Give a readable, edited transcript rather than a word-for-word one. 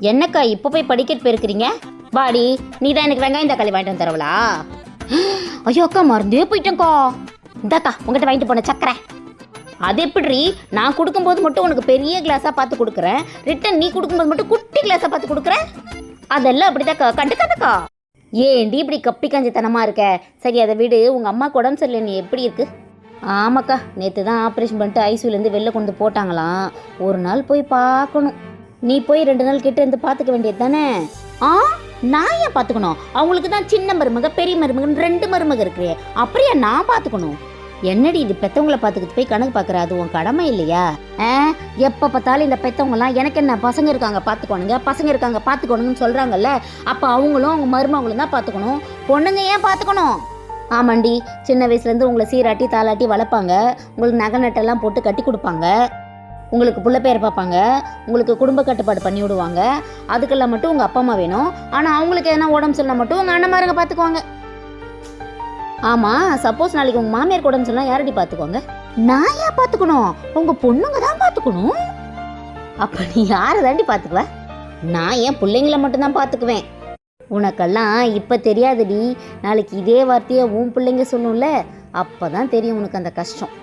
என்னக்கா இப்போ போய் படிக்கட்டு போயிருக்கிறீங்க? பாடி நீ தான் எனக்கு வெங்காயம் தக்காளி வாங்கிட்டு வந்து தரவளா? ஐயோ அக்கா மறந்தே போயிட்டேங்க்கா. இந்தாக்கா உங்கள்கிட்ட வாங்கிட்டு போன சக்கரை. அது எப்படி? நான் கொடுக்கும்போது மட்டும் உனக்கு பெரிய கிளாஸாக பார்த்து கொடுக்குறேன், ரிட்டன் நீ கொடுக்கும்போது மட்டும் குட்டி கிளாஸாக பார்த்து கொடுக்குறேன். அதெல்லாம் அப்படிதாக்கா, கண்டுக்காதக்கா. ஏண்டி இப்படி கப்பி கஞ்சித்தனமாக இருக்க? சரி அதை விடு, உங்கள் அம்மாவுக்கு உடம்பு சரியில்லை, நீ எப்படி இருக்கு? ஆமாக்கா, நேற்று தான் ஆப்ரேஷன் பண்ணிட்டு ஐசியூலேருந்து வெளில கொண்டு போட்டாங்களாம். ஒரு நாள் போய் பார்க்கணும். நீ போய் 2 நாள் கிட்ட இருந்து பார்த்துக்க வேண்டியது தானே? நான் ஏன் பார்த்துக்கணும்? அவங்களுக்கு தான் சின்ன மருமக பெரிய மருமகன் 2 மருமக இருக்கு, அப்படியே நான் பார்த்துக்கணும்? என்னடி இது, பெத்தவங்களை பார்த்துக்கிட்டு போய் கணக்கு பார்க்குற, அது உன் கடமை இல்லையா? எப்போ பார்த்தாலும் இந்த பெத்தவங்கலாம் எனக்கு என்ன பசங்க இருக்காங்க பார்த்துக்கோணுங்க, பசங்க இருக்காங்க பார்த்துக்கோணுங்கன்னு சொல்கிறாங்கல்ல, அப்போ அவங்களும் அவங்க மருமகளும் தான் பார்த்துக்கணும், பொண்ணுங்க ஏன் பார்த்துக்கணும்? ஆமாண்டி, சின்ன வயசுலேருந்து உங்களை சீராட்டி தாளாட்டி வளர்ப்பாங்க, உங்களுக்கு நகை நட்டெல்லாம் போட்டு கட்டி கொடுப்பாங்க, உங்களுக்கு புள்ள பேர் பார்ப்பாங்க, உங்களுக்கு குடும்ப கட்டுப்பாடு பண்ணி விடுவாங்க. அதுக்கெல்லாம் மட்டும் உங்கள் அப்பா அம்மா வேணும். ஆனால் அவங்களுக்கு எதனா உடம்பு சரியில்லை மட்டும் உங்கள் அண்ணன்மாருங்க பார்த்துக்குவாங்க. ஆமாம், சப்போஸ் நாளைக்கு உங்கள் மாமியார் உடம்பு சரியில்லை யாரடி பார்த்துக்குவாங்க? நான் ஏன் பார்த்துக்கணும்? உங்கள் பொண்ணுங்க தான் பார்த்துக்கணும். அப்போ நீ யாரை தாண்டி பார்த்துக்குவ? நான் என் பிள்ளைங்கள மட்டும்தான் பார்த்துக்குவேன். உனக்கெல்லாம் இப்போ தெரியாதுடி, நாளைக்கு இதே வார்த்தையை உன் பிள்ளைங்க சொல்லும்ல, அப்போ தான் தெரியும் உனக்கு அந்த கஷ்டம்.